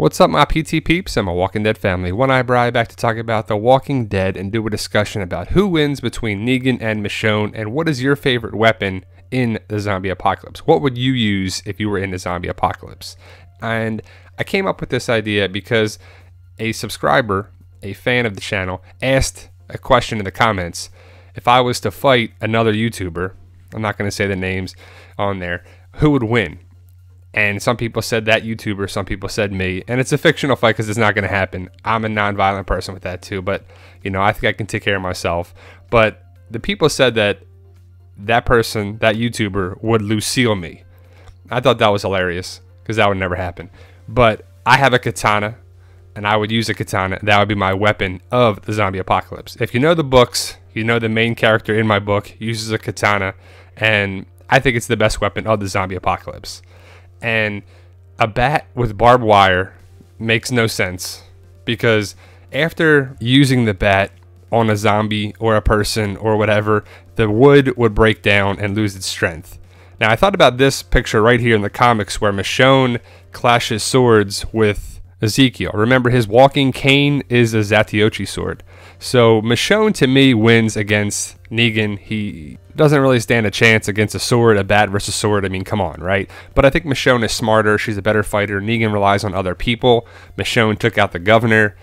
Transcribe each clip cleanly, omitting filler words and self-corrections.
What's up, my PT peeps and my Walking Dead family? One Eyebrow back to talk about The Walking Dead and do a discussion about who wins between Negan and Michonne and what is your favorite weapon in the zombie apocalypse. What would you use if you were in the zombie apocalypse? And I came up with this idea because a subscriber, a fan of the channel, asked a question in the comments. If I was to fight another YouTuber, I'm not going to say the names on there, who would win? And some people said that YouTuber, some people said me. And it's a fictional fight because it's not going to happen. I'm a non-violent person with that too. But, you know, I think I can take care of myself. But the people said that that person, that YouTuber, would Lucille me. I thought that was hilarious because that would never happen. But I have a katana, and I would use a katana. That would be my weapon of the zombie apocalypse. If you know the books, you know the main character in my book uses a katana. And I think it's the best weapon of the zombie apocalypse. And a bat with barbed wire makes no sense because after using the bat on a zombie or a person or whatever, the wood would break down and lose its strength. Now, I thought about this picture right here in the comics where Michonne clashes swords with Ezekiel. Remember, his walking cane is a Zatiochi sword. So Michonne, to me, wins against Negan. He doesn't really stand a chance against a sword, a bat versus sword. I mean, come on, right? But I think Michonne is smarter. She's a better fighter. Negan relies on other people. Michonne took out the governor.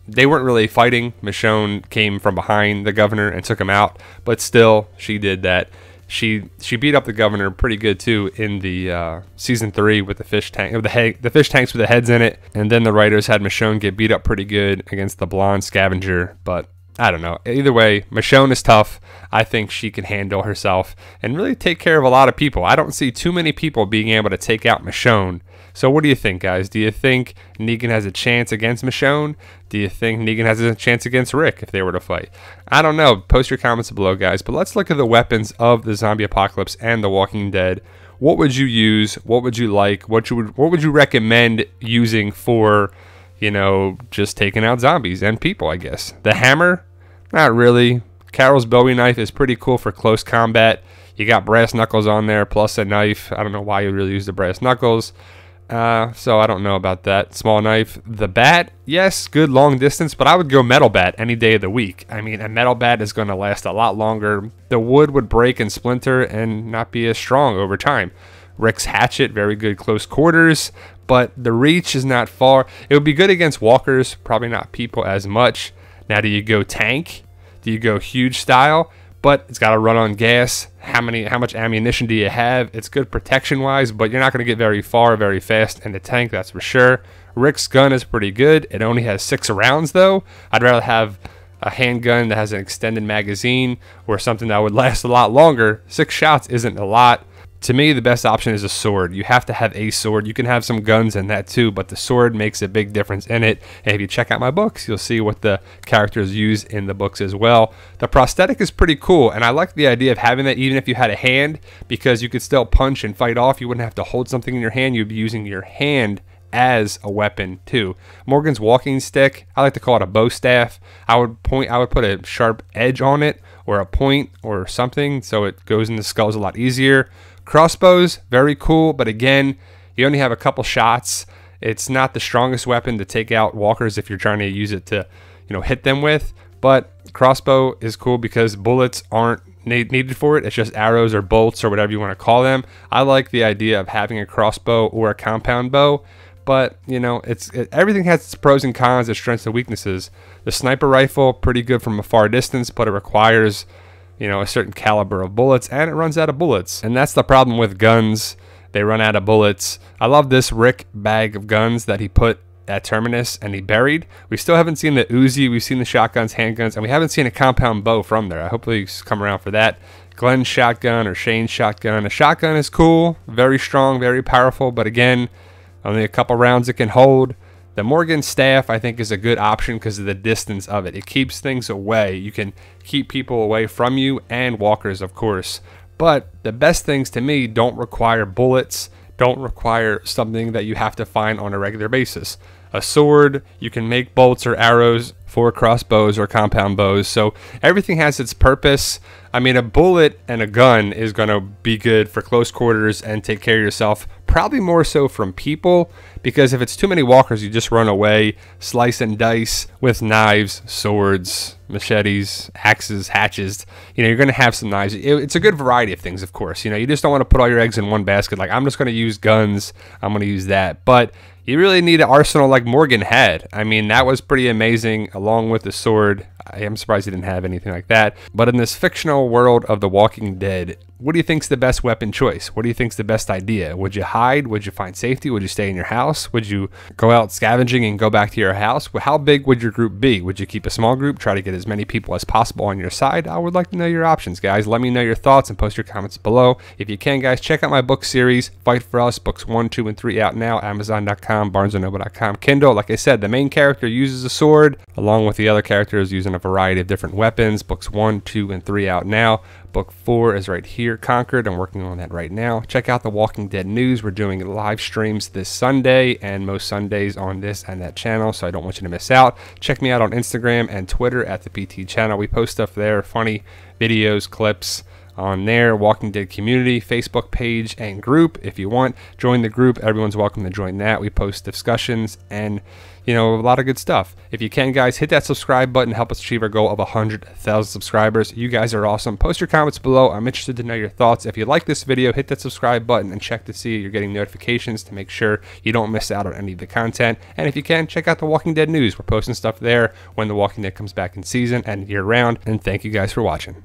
They weren't really fighting. Michonne came from behind the governor and took him out. But still, she did that. She beat up the governor pretty good too in the season 3 with the fish tank, the fish tanks with the heads in it, and then the writers had Michonne get beat up pretty good against the blonde scavenger. But I don't know. Either way, Michonne is tough. I think she can handle herself and really take care of a lot of people. I don't see too many people being able to take out Michonne. So what do you think, guys? Do you think Negan has a chance against Michonne? Do you think Negan has a chance against Rick if they were to fight? I don't know. Post your comments below, guys. But let's look at the weapons of the zombie apocalypse and The Walking Dead. What would you use? What would you like? What would you recommend using for, you know, just taking out zombies and people, I guess? The hammer? Not really. Carol's Bowie knife is pretty cool for close combat. You got brass knuckles on there plus a knife. I don't know why you really use the brass knuckles. So I don't know about that. Small knife. The bat, yes, good long distance, but I would go metal bat any day of the week. I mean, a metal bat is going to last a lot longer. The wood would break and splinter and not be as strong over time. Rick's hatchet, very good close quarters, but the reach is not far. It would be good against walkers, probably not people as much. Now, do you go tank? Do you go huge style? But it's got to run on gas. How much ammunition do you have? It's good protection-wise, but you're not going to get very far very fast in the tank, that's for sure. Rick's gun is pretty good. It only has 6 rounds, though. I'd rather have a handgun that has an extended magazine or something that would last a lot longer. 6 shots isn't a lot. To me, the best option is a sword. You have to have a sword. You can have some guns in that too, but the sword makes a big difference in it. And if you check out my books, you'll see what the characters use in the books as well. The prosthetic is pretty cool, and I like the idea of having that even if you had a hand, because you could still punch and fight off. You wouldn't have to hold something in your hand. You'd be using your hand as a weapon too. Morgan's walking stick, I like to call it a bow staff. I would put a sharp edge on it or a point or something so it goes in the skulls a lot easier. Crossbows, very cool, but again, you only have a couple shots. It's not the strongest weapon to take out walkers if you're trying to use it to, you know, hit them with. But crossbow is cool because bullets aren't needed for it. It's just arrows or bolts or whatever you want to call them. I like the idea of having a crossbow or a compound bow, but you know, everything has its pros and cons, its strengths and weaknesses. The sniper rifle, pretty good from a far distance, but it requires, you know, a certain caliber of bullets, and it runs out of bullets. And that's the problem with guns. They run out of bullets. I love this Rick bag of guns that he put at Terminus and he buried. We still haven't seen the Uzi. We've seen the shotguns, handguns, and we haven't seen a compound bow from there. I hopefully he's come around for that. Glenn's shotgun or Shane's shotgun. A shotgun is cool, very strong, very powerful, but again, only a couple rounds it can hold. The Morgan staff, I think, is a good option because of the distance of it. It keeps things away. You can keep people away from you and walkers, of course. But the best things to me don't require bullets, don't require something that you have to find on a regular basis. a sword. You can make bolts or arrows for crossbows or compound bows. So everything has its purpose. I mean, a bullet and a gun is going to be good for close quarters and take care of yourself. Probably more so from people, because if it's too many walkers, you just run away, slice and dice with knives, swords, machetes, axes, hatchets. You know, you're going to have some knives. It's a good variety of things, of course. You know, you just don't want to put all your eggs in one basket. Like, I'm just going to use guns. I'm going to use that. But you really need an arsenal like Morgan had. I mean, that was pretty amazing, along with the sword. I am surprised he didn't have anything like that. But in this fictional world of The Walking Dead, what do you think's the best weapon choice? What do you think's the best idea? Would you hide? Would you find safety? Would you stay in your house? Would you go out scavenging and go back to your house? How big would your group be? Would you keep a small group, try to get as many people as possible on your side? I would like to know your options, guys. Let me know your thoughts and post your comments below. If you can, guys, check out my book series, Fight for Us, books 1, 2, and 3 out now, Amazon.com, BarnesandNoble.com, Kindle. Like I said, the main character uses a sword, along with the other characters using a variety of different weapons. Books 1, 2, and 3 out now. Book 4 is right here, Conquered. I'm working on that right now. Check out the Walking Dead news. We're doing live streams this Sunday and most Sundays on this and that channel, so I don't want you to miss out. Check me out on Instagram and Twitter at the PT channel. We post stuff there, funny videos, clips on there. Walking Dead community, Facebook page and group. If you want, join the group. Everyone's welcome to join that. We post discussions and, you know, a lot of good stuff. If you can, guys, hit that subscribe button. Help us achieve our goal of 100,000 subscribers. You guys are awesome. Post your comments below. I'm interested to know your thoughts. If you like this video, hit that subscribe button and check to see you're getting notifications to make sure you don't miss out on any of the content. And if you can, check out the Walking Dead news. We're posting stuff there when The Walking Dead comes back in season and year round. And thank you guys for watching.